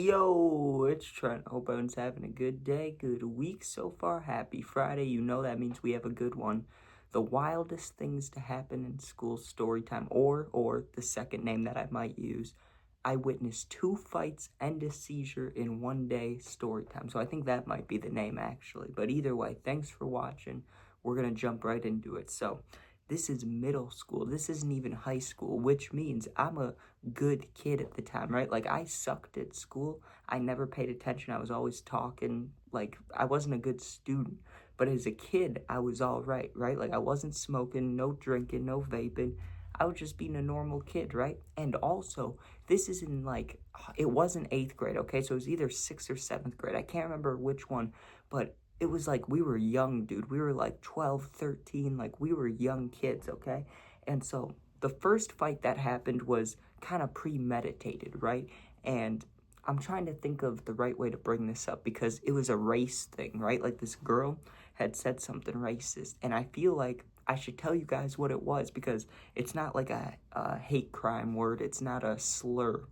Yo, it's Trent. Hope everyone's having a good day, good week so far. Happy Friday. You know that means we have a good one. The wildest things to happen in school story time, or the second name that I might use. I witnessed 2 fights and a seizure in one day story time. So I think that might be the name actually. But either way, thanks for watching. We're gonna jump right into it. So this is middle school. This isn't even high school, which means I'm a good kid at the time, right? Like, I sucked at school. I never paid attention. I was always talking. Like, I wasn't a good student. But as a kid, I was all right, right? Like, I wasn't smoking, no drinking, no vaping. I was just being a normal kid, right? And also, this is in like, it wasn't 8th grade, okay? So it was either 6th or 7th grade. I can't remember which one, but it was like we were young, dude. We were like 12, 13, like we were young kids, okay? And so the first fight that happened was kind of premeditated, right? And I'm trying to think of the right way to bring this up because it was a race thing, right? Like this girl had said something racist, and I feel like I should tell you guys what it was because it's not like a hate crime word, it's not a slur,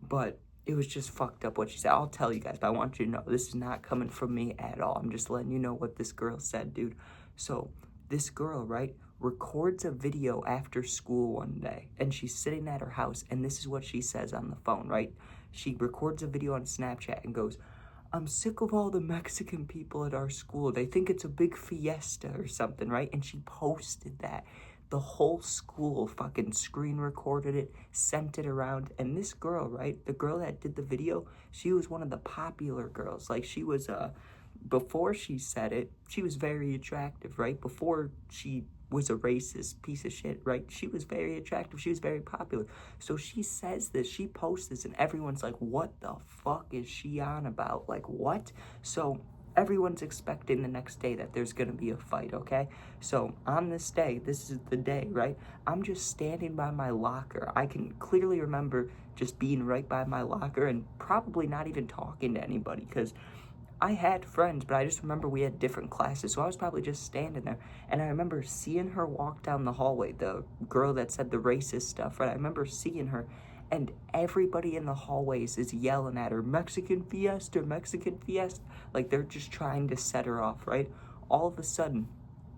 but it was just fucked up what she said. I'll tell you guys, but I want you to know this is not coming from me at all. I'm just letting you know what this girl said, dude. So this girl, right, records a video after school one day, and she's sitting at her house, and this is what she says on the phone, right? She records a video on Snapchat and goes, "I'm sick of all the Mexican people at our school. They think it's a big fiesta or something," right? And she posted that. The whole school fucking screen recorded it, sent it around. And this girl, right? The girl that did the video, she was one of the popular girls. Like, she was, before she said it, she was very attractive, right? Before she was a racist piece of shit, right? She was very attractive. She was very popular. So she says this, she posts this, and everyone's like, what the fuck is she on about? Like, what? So everyone's expecting the next day that there's gonna be a fight, okay? So on this day, this is the day, right? I'm just standing by my locker. I can clearly remember just being right by my locker and probably not even talking to anybody because I had friends, but I just remember we had different classes, so I was probably just standing there. And I remember seeing her walk down the hallway, the girl that said the racist stuff, right? I remember seeing her, and everybody in the hallways is yelling at her, "Mexican fiesta, Mexican fiesta." Like, they're just trying to set her off, right? All of a sudden,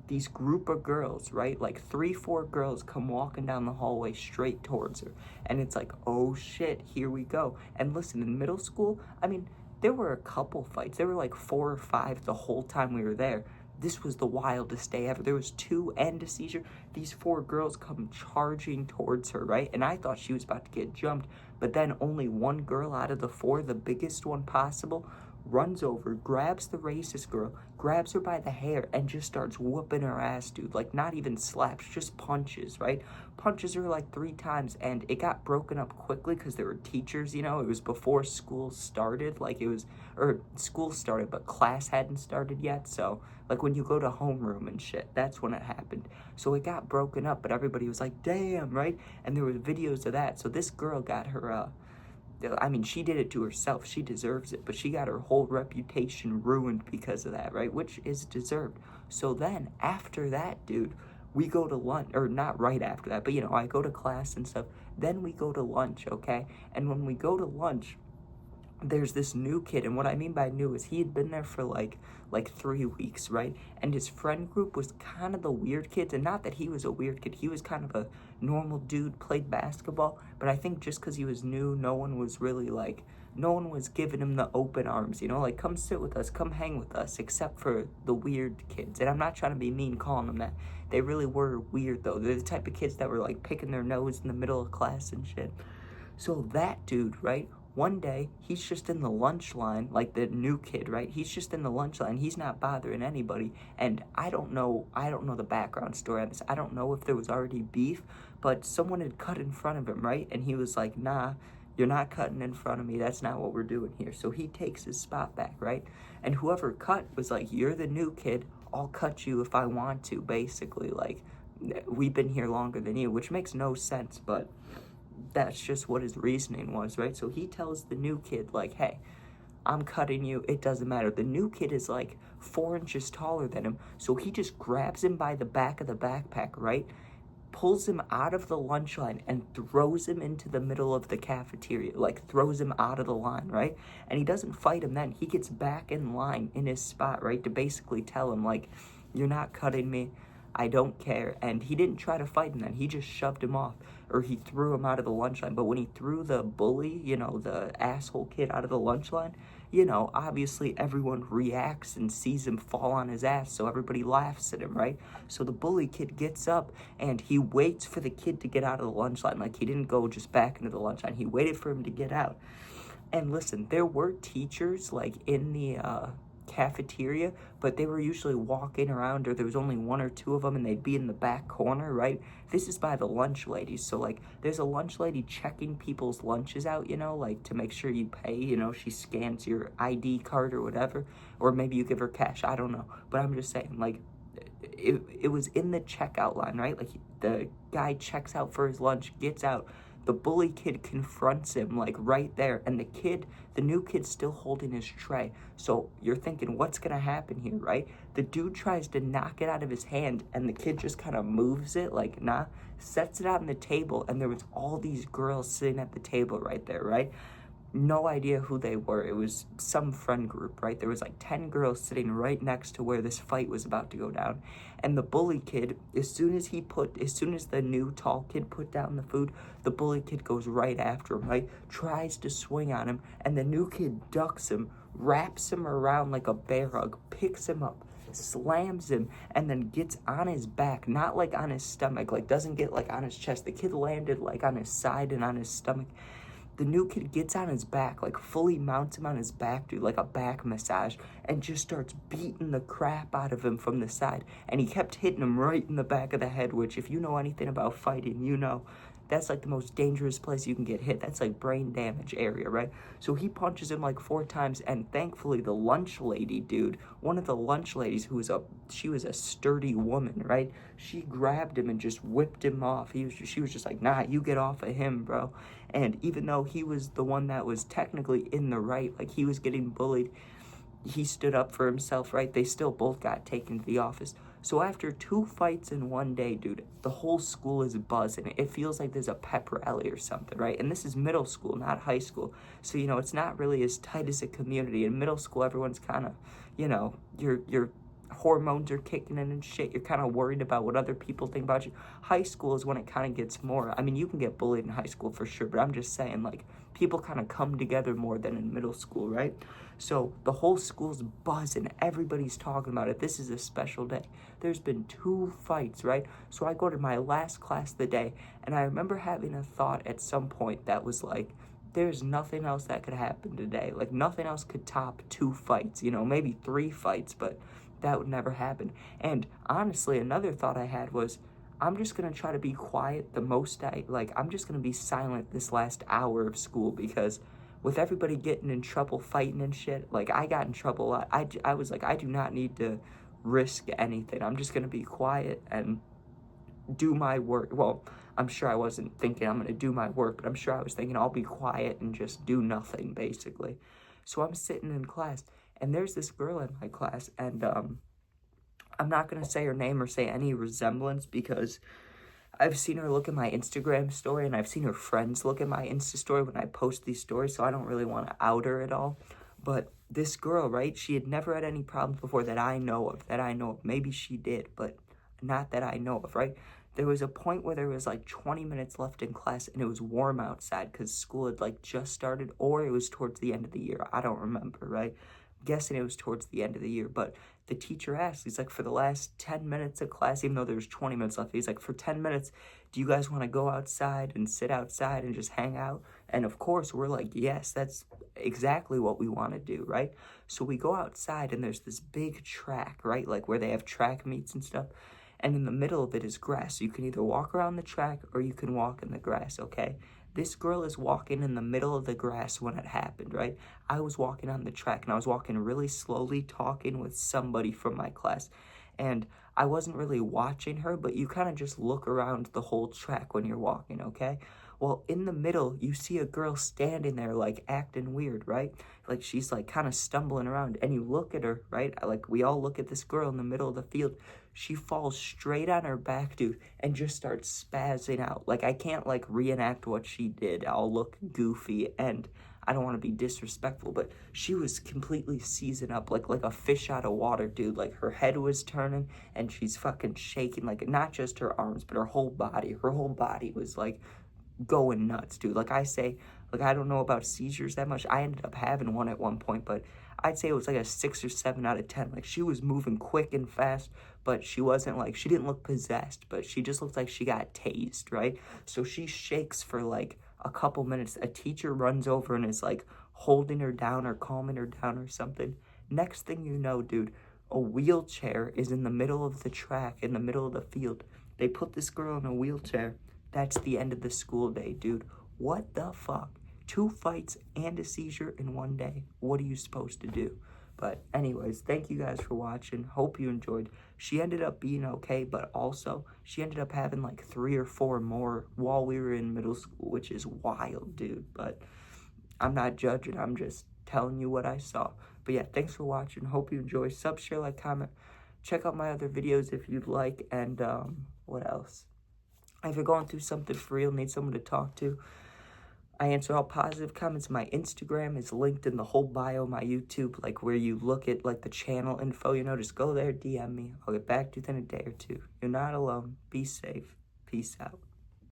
these group of girls, right? Like 3, 4 girls come walking down the hallway straight towards her. And it's like, oh shit, here we go. And listen, in middle school, I mean, there were a couple fights. There were like 4 or 5 the whole time we were there. This was the wildest day ever. There was 2 and a seizure. These 4 girls come charging towards her, right? And I thought she was about to get jumped. But then only one girl out of the 4, the biggest one possible, runs over, grabs the racist girl, grabs her by the hair, and just starts whooping her ass, dude. Like, not even slaps, just punches, right? Punches her like 3 times, and it got broken up quickly because there were teachers, you know? It was before school started, like it was, or school started, but class hadn't started yet, so, like, when you go to homeroom and shit, that's when it happened. So it got broken up, but everybody was like, damn, right? And there was videos of that, so this girl got her, I mean, she did it to herself. She deserves it. But she got her whole reputation ruined because of that, right? Which is deserved. So then, after that, dude, we go to lunch. Or not right after that, but, you know, I go to class and stuff. Then we go to lunch, okay? And when we go to lunch, there's this new kid, and what I mean by new is he had been there for like 3 weeks, right? And his friend group was kind of the weird kids, and not that he was a weird kid, he was kind of a normal dude, played basketball, but I think just because he was new, no one was really like, no one was giving him the open arms, you know, like, come sit with us, come hang with us, except for the weird kids. And I'm not trying to be mean calling them that. They really were weird, though. They're the type of kids that were like picking their nose in the middle of class and shit. So that dude, right? One day, he's just in the lunch line, like the new kid, right? He's just in the lunch line. He's not bothering anybody. And I don't know the background story on this. I don't know if there was already beef, but someone had cut in front of him, right? And he was like, nah, you're not cutting in front of me. That's not what we're doing here. So he takes his spot back, right? And whoever cut was like, you're the new kid. I'll cut you if I want to, basically. Like, we've been here longer than you, which makes no sense, but that's just what his reasoning was, right? So he tells the new kid, like, hey, I'm cutting you, it doesn't matter. The new kid is like 4 inches taller than him, so he just grabs him by the back of the backpack, right? pulls him out of the lunch line and throws him into the middle of the cafeteria, like throws him out of the line, right? And he doesn't fight him then. He gets back in line in his spot, right, to basically tell him, like, you're not cutting me. I don't care. And he didn't try to fight him then. He just shoved him off, or he threw him out of the lunch line. But when he threw the bully, the asshole kid out of the lunch line, obviously everyone reacts and sees him fall on his ass, so everybody laughs at him, right? So the bully kid gets up and he waits for the kid to get out of the lunch line. Like, he didn't go just back into the lunch line. He waited for him to get out. And listen, there were teachers, like, in the cafeteria, but they were usually walking around, or there was only one or two of them, and they'd be in the back corner, right? This is by the lunch ladies. So, like, there's a lunch lady checking people's lunches out, like, to make sure you pay. She scans your ID card or whatever, or maybe you give her cash. I don't know. But I'm just saying, like, it was in the checkout line, right? Like, the guy checks out for his lunch, gets out. The bully kid confronts him, like, right there. And the new kid's still holding his tray. So you're thinking, what's going to happen here, right? The dude tries to knock it out of his hand, and the kid just kind of moves it, like, sets it out on the table. And there was all these girls sitting at the table right there, right? No idea who they were. It was some friend group, right? There was like 10 girls sitting right next to where this fight was about to go down. And the bully kid, as soon as the new tall kid put down the food, the bully kid goes right after him, right? Tries to swing on him, and the new kid ducks him, wraps him around like a bear hug, picks him up, slams him, and then gets on his back, not like on his stomach, like doesn't get like on his chest. The kid landed like on his side and on his stomach. The new kid gets on his back, like fully mounts him on his back, dude, like a back massage, and just starts beating the crap out of him from the side. And he kept hitting him right in the back of the head, which, if you know anything about fighting, that's like the most dangerous place you can get hit. That's like brain damage area, right? So he punches him like 4 times, and thankfully the lunch lady, dude, one of the lunch ladies, she was a sturdy woman, right? She grabbed him and just whipped him off. She was just like, nah, you get off of him, bro. And even though he was the one that was technically in the right, like he was getting bullied, he stood up for himself, right? They still both got taken to the office. So after 2 fights in one day, dude, the whole school is buzzing. It feels like there's a pep rally or something, right? And this is middle school, not high school. So, it's not really as tight as a community. In middle school, everyone's kind of, your hormones are kicking in and shit. You're kind of worried about what other people think about you. High school is when it kind of gets more. I mean, you can get bullied in high school for sure, but I'm just saying, like, people kind of come together more than in middle school, right? So the whole school's buzzing. Everybody's talking about it. This is a special day. There's been 2 fights, right? So I go to my last class of the day, and I remember having a thought at some point that was like, there's nothing else that could happen today. Like, nothing else could top 2 fights, maybe 3 fights, but that would never happen. And honestly, another thought I had was, I'm just going to try to be quiet I'm just going to be silent this last hour of school, because with everybody getting in trouble, fighting and shit, like, I got in trouble a lot. I was like, I do not need to risk anything. I'm just going to be quiet and do my work. Well, I'm sure I wasn't thinking I'm going to do my work, but I'm sure I was thinking I'll be quiet and just do nothing, basically. So I'm sitting in class, and there's this girl in my class, and I'm not going to say her name or say any resemblance, because I've seen her look at my Instagram story, and I've seen her friends look at my Insta story when I post these stories, so I don't really want to out her at all. But this girl, right, she had never had any problems before that I know of. Maybe she did, but not that I know of, right? There was a point where there was like 20 minutes left in class, and it was warm outside because school had like just started, or it was towards the end of the year. I don't remember, right? Guessing it was towards the end of the year. But the teacher asked, he's like, for the last 10 minutes of class, even though there was 20 minutes left, he's like, for 10 minutes, do you guys want to go outside and sit outside and just hang out? And of course, we're like, yes, that's exactly what we want to do, right? So we go outside, and there's this big track, right? Like where they have track meets and stuff. And in the middle of it is grass. So you can either walk around the track or you can walk in the grass, okay? This girl is walking in the middle of the grass when it happened, right? I was walking on the track, and I was walking really slowly, talking with somebody from my class. And I wasn't really watching her, but you kind of just look around the whole track when you're walking, okay? Well, in the middle, you see a girl standing there, like, acting weird, right? Like, she's, like, kind of stumbling around, and you look at her, right? Like, we all look at this girl in the middle of the field. She falls straight on her back, dude, and just starts spazzing out. Like, I can't, like, reenact what she did. I'll look goofy, and I don't want to be disrespectful, but she was completely seizing up, like a fish out of water, dude. Like, her head was turning, and she's fucking shaking, like, not just her arms, but her whole body. Her whole body was, like, going nuts, dude. Like I say, like, I don't know about seizures that much. I ended up having one at one point, but I'd say it was like a 6 or 7 out of 10. Like, she was moving quick and fast, but she wasn't like, she didn't look possessed, but she just looked like she got tased, right? So she shakes for like a couple minutes. A teacher runs over and is like holding her down or calming her down or something. Next thing you know, dude, a wheelchair is in the middle of the track, in the middle of the field. They put this girl in a wheelchair. That's the end of the school day, dude. What the fuck? 2 fights and a seizure in one day. What are you supposed to do? But anyways, thank you guys for watching. Hope you enjoyed. She ended up being okay, but also she ended up having like 3 or 4 more while we were in middle school, which is wild, dude. But I'm not judging. I'm just telling you what I saw. But yeah, thanks for watching. Hope you enjoy. Sub, share, like, comment. Check out my other videos if you'd like. And what else? If you're going through something for real, need someone to talk to, I answer all positive comments. My Instagram is linked in the whole bio. My YouTube, like where you look at like the channel info, you know, just go there, DM me. I'll get back to you within a day or two. You're not alone. Be safe. Peace out.